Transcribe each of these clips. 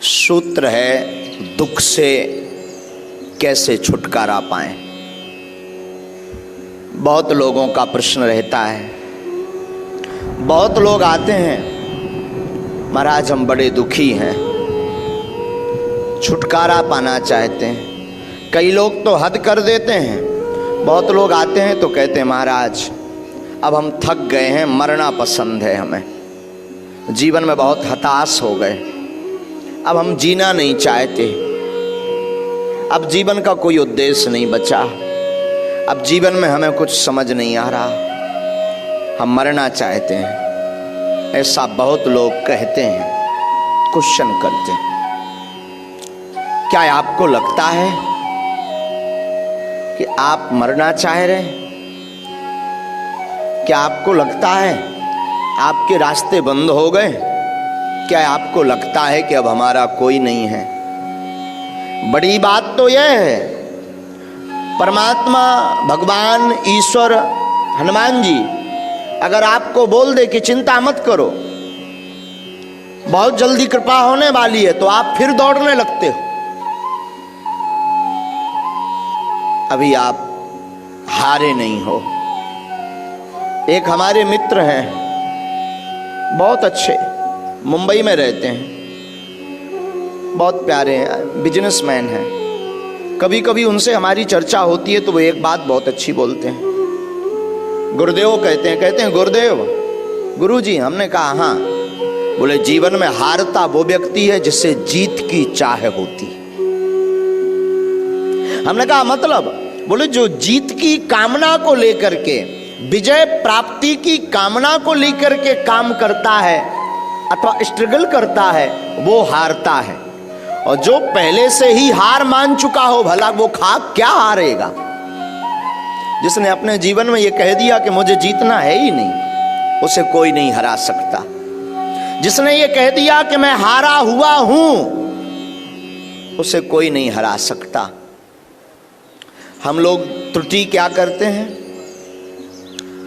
सूत्र है दुख से कैसे छुटकारा पाएं। बहुत लोगों का प्रश्न रहता है, बहुत लोग आते हैं, महाराज हम बड़े दुखी हैं, छुटकारा पाना चाहते हैं। कई लोग तो हद कर देते हैं, बहुत लोग आते हैं तो कहते हैं महाराज अब हम थक गए हैं, मरना पसंद है हमें, जीवन में बहुत हताश हो गए, अब हम जीना नहीं चाहते, अब जीवन का कोई उद्देश्य नहीं बचा, अब जीवन में हमें कुछ समझ नहीं आ रहा, हम मरना चाहते हैं। ऐसा बहुत लोग कहते हैं, क्वेश्चन करते हैं। क्या आपको लगता है कि आप मरना चाह रहे हैं? क्या आपको लगता है आपके रास्ते बंद हो गए? क्या आपको लगता है कि अब हमारा कोई नहीं है? बड़ी बात तो यह है, परमात्मा भगवान ईश्वर हनुमान जी अगर आपको बोल दे कि चिंता मत करो, बहुत जल्दी कृपा होने वाली है, तो आप फिर दौड़ने लगते हो। अभी आप हारे नहीं हो। एक हमारे मित्र हैं, बहुत अच्छे, मुंबई में रहते हैं, बहुत प्यारे हैं, बिजनेसमैन हैं। कभी कभी उनसे हमारी चर्चा होती है तो वो एक बात बहुत अच्छी बोलते हैं, गुरुदेव कहते हैं गुरुदेव, गुरुजी। हमने कहा हाँ। बोले जीवन में हारता वो व्यक्ति है जिससे जीत की चाह होती। हमने कहा मतलब? बोले जो जीत की कामना को लेकर के, विजय प्राप्ति की कामना को लेकर के काम करता है अथवा स्ट्रगल करता है वो हारता है, और जो पहले से ही हार मान चुका हो भला वो क्या हारेगा। जिसने अपने जीवन में ये कह दिया कि मुझे जीतना है ही नहीं, उसे कोई नहीं हरा सकता। जिसने ये कह दिया कि मैं हारा हुआ हूं, उसे कोई नहीं हरा सकता। हम लोग त्रुटि क्या करते हैं?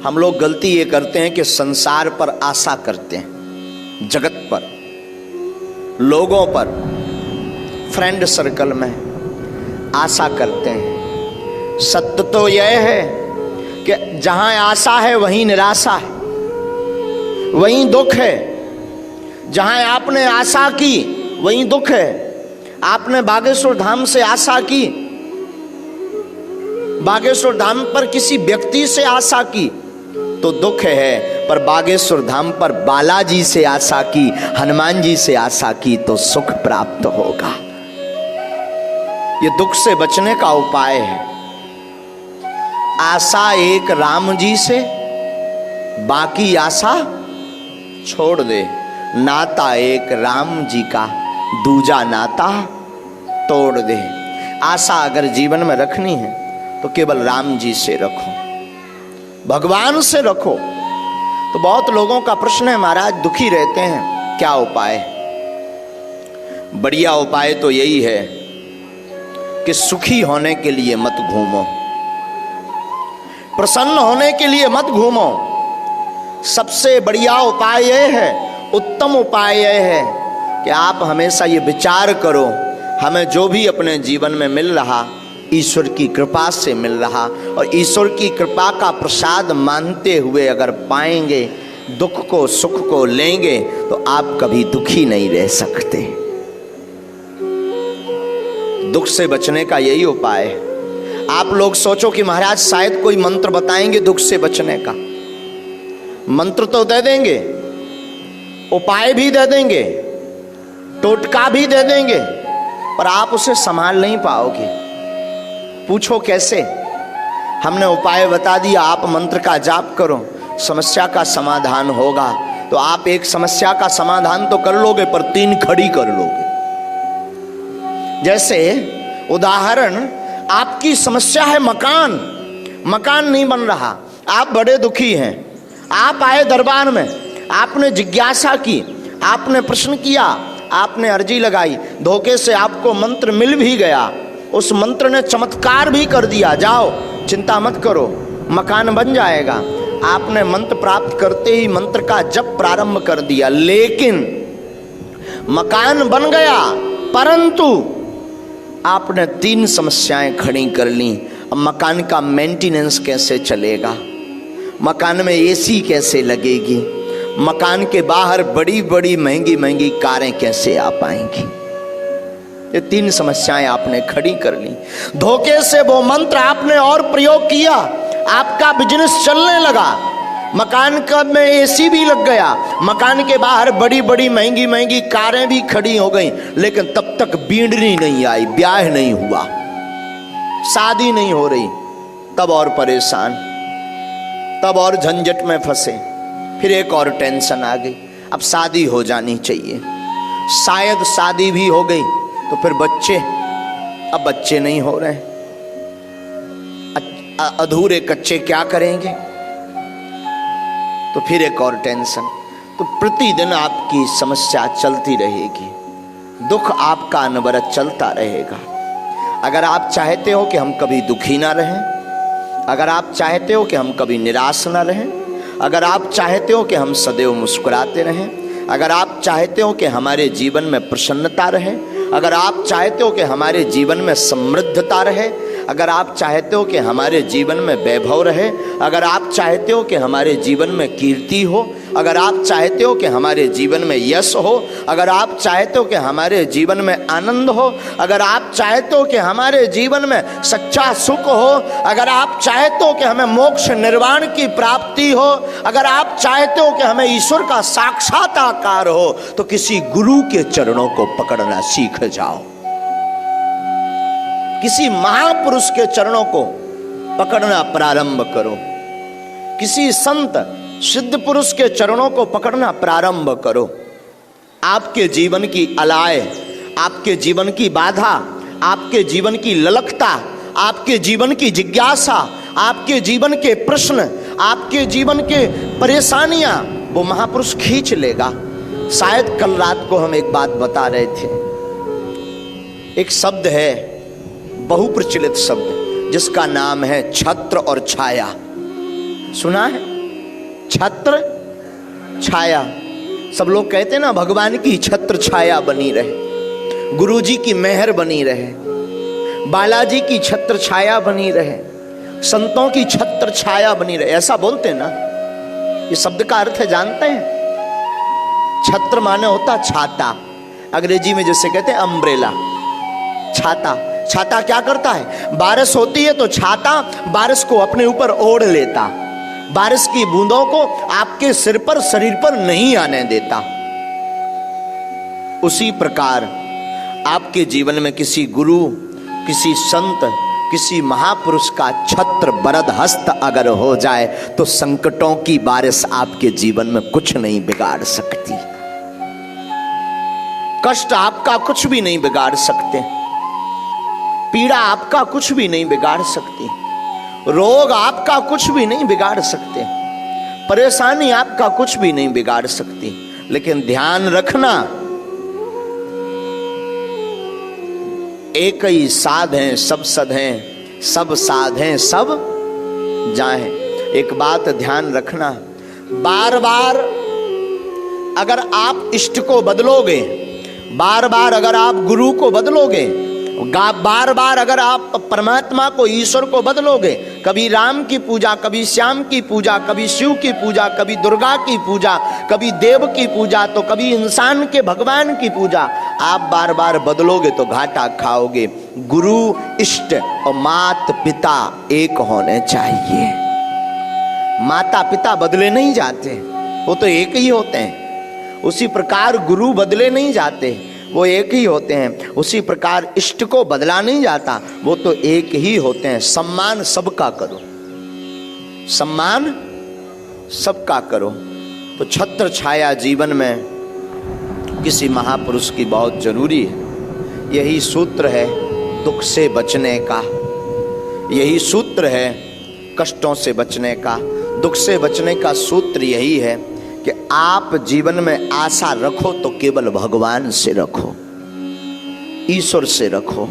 हम लोग गलती ये करते हैं कि संसार पर आशा करते हैं, जगत पर, लोगों पर, फ्रेंड सर्कल में आशा करते हैं। सत्य तो यह है कि जहां आशा है वहीं निराशा है, वहीं दुख है। जहां आपने आशा की वहीं दुख है। आपने बागेश्वर धाम से आशा की, बागेश्वर धाम पर किसी व्यक्ति से आशा की तो दुख है, पर बागेश्वर धाम पर बालाजी से आशा की, हनुमान जी से आशा की तो सुख प्राप्त होगा। ये दुख से बचने का उपाय है। आशा एक राम जी से, बाकी आशा छोड़ दे। नाता एक राम जी का, दूजा नाता तोड़ दे। आशा अगर जीवन में रखनी है तो केवल राम जी से रखो, भगवान से रखो। तो बहुत लोगों का प्रश्न है महाराज दुखी रहते हैं, क्या उपाय? बढ़िया उपाय तो यही है कि सुखी होने के लिए मत घूमो, प्रसन्न होने के लिए मत घूमो। सबसे बढ़िया उपाय यह है, उत्तम उपाय यह है कि आप हमेशा ये विचार करो, हमें जो भी अपने जीवन में मिल रहा ईश्वर की कृपा से मिल रहा, और ईश्वर की कृपा का प्रसाद मानते हुए अगर पाएंगे, दुख को सुख को लेंगे, तो आप कभी दुखी नहीं रह सकते। दुख से बचने का यही उपाय है। आप लोग सोचो कि महाराज शायद कोई मंत्र बताएंगे दुख से बचने का। मंत्र तो दे देंगे, उपाय भी दे देंगे, टोटका भी दे देंगे, पर आप उसे संभाल नहीं पाओगे। पूछो कैसे? हमने उपाय बता दिया, आप मंत्र का जाप करो, समस्या का समाधान होगा। तो आप एक समस्या का समाधान तो कर लोगे, पर 3 खड़ी कर लोगे। जैसे उदाहरण, आपकी समस्या है मकान, मकान नहीं बन रहा, आप बड़े दुखी हैं। आप आए दरबार में, आपने जिज्ञासा की, आपने प्रश्न किया, आपने अर्जी लगाई, धोखे से आपको मंत्र मिल भी गया, उस मंत्र ने चमत्कार भी कर दिया, जाओ चिंता मत करो मकान बन जाएगा। आपने मंत्र प्राप्त करते ही मंत्र का जप प्रारंभ कर दिया, लेकिन मकान बन गया, परंतु आपने 3 समस्याएं खड़ी कर ली। अब मकान का मेंटेनेंस कैसे चलेगा, मकान में एसी कैसे लगेगी, मकान के बाहर बड़ी बड़ी महंगी महंगी कारें कैसे आ पाएंगी। ये 3 समस्याएं आपने खड़ी कर ली। धोखे से वो मंत्र आपने और प्रयोग किया, आपका बिजनेस चलने लगा, मकान का में एसी भी लग गया, मकान के बाहर बड़ी बड़ी महंगी महंगी कारें भी खड़ी हो गई, लेकिन तब तक बींडनी नहीं आई, ब्याह नहीं हुआ, शादी नहीं हो रही। तब और परेशान, तब और झंझट में फंसे। फिर एक और टेंशन आ गई, अब शादी हो जानी चाहिए। शायद शादी भी हो गई तो फिर बच्चे, अब बच्चे नहीं हो रहे, अधूरे कच्चे क्या करेंगे। तो फिर एक और टेंशन। तो प्रतिदिन आपकी समस्या चलती रहेगी, दुख आपका अनवरत चलता रहेगा। अगर आप चाहते हो कि हम कभी दुखी ना रहें, अगर आप चाहते हो कि हम कभी निराश ना रहें, अगर आप चाहते हो कि हम सदैव मुस्कुराते रहें, अगर आप चाहते हो कि हमारे जीवन में प्रसन्नता रहे, अगर आप चाहते हो कि हमारे जीवन में समृद्धता रहे, अगर आप चाहते हो कि हमारे जीवन में वैभव रहे, अगर आप चाहते हो कि हमारे जीवन में कीर्ति हो, अगर आप चाहते हो कि हमारे जीवन में यश हो, अगर आप चाहते हो कि हमारे जीवन में आनंद हो, अगर आप चाहते हो कि हमारे जीवन में सच्चा सुख हो, अगर आप चाहते हो कि हमें मोक्ष निर्वाण की प्राप्ति हो, अगर आप चाहते हो कि हमें ईश्वर का साक्षात्कार हो, तो किसी गुरु के चरणों को पकड़ना सीख जाओ, किसी महापुरुष के चरणों को पकड़ना प्रारंभ करो, किसी संत सिद्ध पुरुष के चरणों को पकड़ना प्रारंभ करो। आपके जीवन की अलाय, आपके जीवन की बाधा, आपके जीवन की ललकता, आपके जीवन की जिज्ञासा, आपके जीवन के प्रश्न, आपके जीवन के परेशानियां वो महापुरुष खींच लेगा। शायद कल रात को हम एक बात बता रहे थे, एक शब्द है, बहुप्रचलित शब्द, जिसका नाम है छत्र और छाया। सुना है? छत्र छाया। सब लोग कहते हैं ना, भगवान की छत्र छाया बनी रहे, गुरुजी की मेहर बनी रहे, बालाजी की छत्र छाया बनी रहे, संतों की छत्र छाया बनी रहे, ऐसा बोलते हैं ना। ये शब्द का अर्थ है जानते हैं? छत्र माने होता छाता, अंग्रेजी में जैसे कहते हैं अम्ब्रेला, छाता। छाता क्या करता है? बारिश होती है तो छाता बारिश को अपने ऊपर ओढ़ लेता, बारिश की बूंदों को आपके सिर पर, शरीर पर नहीं आने देता। उसी प्रकार आपके जीवन में किसी गुरु, किसी संत, किसी महापुरुष का छत्र वरद हस्त अगर हो जाए तो संकटों की बारिश आपके जीवन में कुछ नहीं बिगाड़ सकती, कष्ट आपका कुछ भी नहीं बिगाड़ सकते, पीड़ा आपका कुछ भी नहीं बिगाड़ सकती, रोग आपका कुछ भी नहीं बिगाड़ सकते, परेशानी आपका कुछ भी नहीं बिगाड़ सकती। लेकिन ध्यान रखना, एक ही साध हैं सब सद हैं, सब साध हैं सब जाएं। एक बात ध्यान रखना, बार बार अगर आप इष्ट को बदलोगे, बार बार अगर आप गुरु को बदलोगे, बार बार अगर आप परमात्मा को, ईश्वर को बदलोगे, कभी राम की पूजा, कभी श्याम की पूजा, कभी शिव की पूजा, कभी दुर्गा की पूजा, कभी देव की पूजा, तो कभी इंसान के भगवान की पूजा, आप बार बार बदलोगे तो घाटा खाओगे। गुरु, इष्ट और माता पिता एक होने चाहिए। माता पिता बदले नहीं जाते, वो तो एक ही होते हैं। उसी प्रकार गुरु बदले नहीं जाते, वो एक ही होते हैं। उसी प्रकार इष्ट को बदला नहीं जाता, वो तो एक ही होते हैं। सम्मान सबका करो, सम्मान सबका करो। तो छत्र छाया जीवन में किसी महापुरुष की बहुत जरूरी है। यही सूत्र है दुख से बचने का, यही सूत्र है कष्टों से बचने का। दुख से बचने का सूत्र यही है कि आप जीवन में आशा रखो तो केवल भगवान से रखो, ईश्वर से रखो,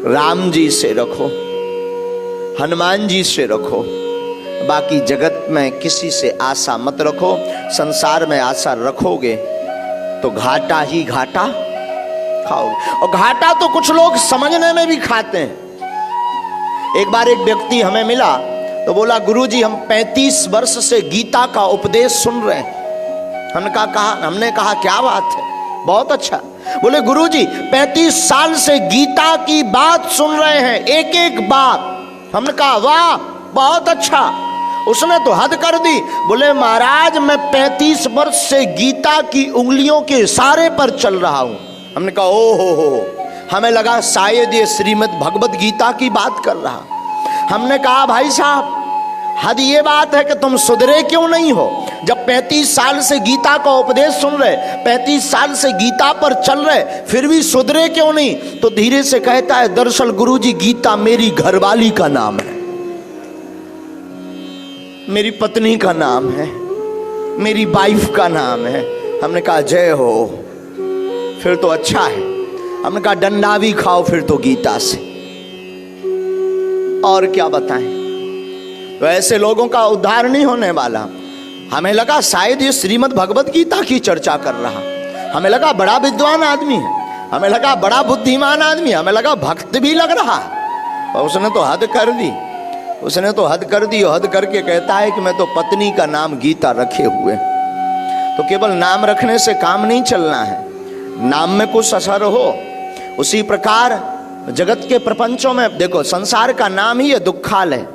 राम जी से रखो, हनुमान जी से रखो। बाकी जगत में किसी से आशा मत रखो। संसार में आशा रखोगे तो घाटा ही घाटा खाओगे। और घाटा तो कुछ लोग समझने में भी खाते हैं। एक बार एक व्यक्ति हमें मिला तो बोला, गुरुजी हम 35 वर्ष से गीता का उपदेश सुन रहे हैं। हमने कहा क्या बात है, बहुत अच्छा। बोले गुरुजी 35 साल से गीता की बात सुन रहे हैं, एक एक बात। हमने कहा वाह बहुत अच्छा। उसने तो हद कर दी। बोले महाराज मैं 35 वर्ष से गीता की उंगलियों के इशारे पर चल रहा हूं। हमने कहा ओ हो, हमें लगा शायद ये श्रीमद् भगवत गीता की बात कर रहा। हमने कहा भाई साहब हद ये बात है कि तुम सुधरे क्यों नहीं हो? जब 35 साल से गीता का उपदेश सुन रहे, 35 साल से गीता पर चल रहे, फिर भी सुधरे क्यों नहीं? तो धीरे से कहता है, दरअसल गुरुजी गीता मेरी घरवाली का नाम है, मेरी पत्नी का नाम है, मेरी वाइफ का नाम है। हमने कहा जय हो, फिर तो अच्छा है। हमने कहा डंडा भी खाओ फिर तो गीता से, और क्या बताएं। तो ऐसे लोगों का उद्धार नहीं होने वाला। हमें लगा शायद ये श्रीमद् भगवत गीता की चर्चा कर रहा, हमें लगा बड़ा विद्वान आदमी है, हमें लगा बड़ा बुद्धिमान आदमी, हमें लगा भक्त भी लग रहा। और उसने तो हद कर दी, उसने तो हद कर दी। और हद करके कहता है कि मैं तो पत्नी का नाम गीता रखे हुए। तो केवल नाम रखने से काम नहीं चलना है, नाम में कुछ असर हो। उसी प्रकार जगत के प्रपंचों में देखो, संसार का नाम ही है दुखालय।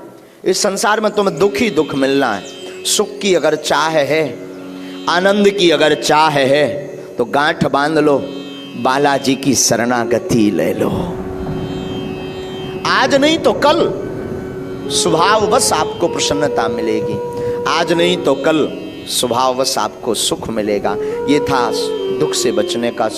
इस संसार में तुम्हें दुख ही दुख मिलना है। सुख की अगर चाह है, आनंद की अगर चाह है, तो गांठ बांध लो, बालाजी की शरणागति ले लो। आज नहीं तो कल स्वभाववश आपको प्रसन्नता मिलेगी, आज नहीं तो कल स्वभाववश आपको सुख मिलेगा। ये था दुख से बचने का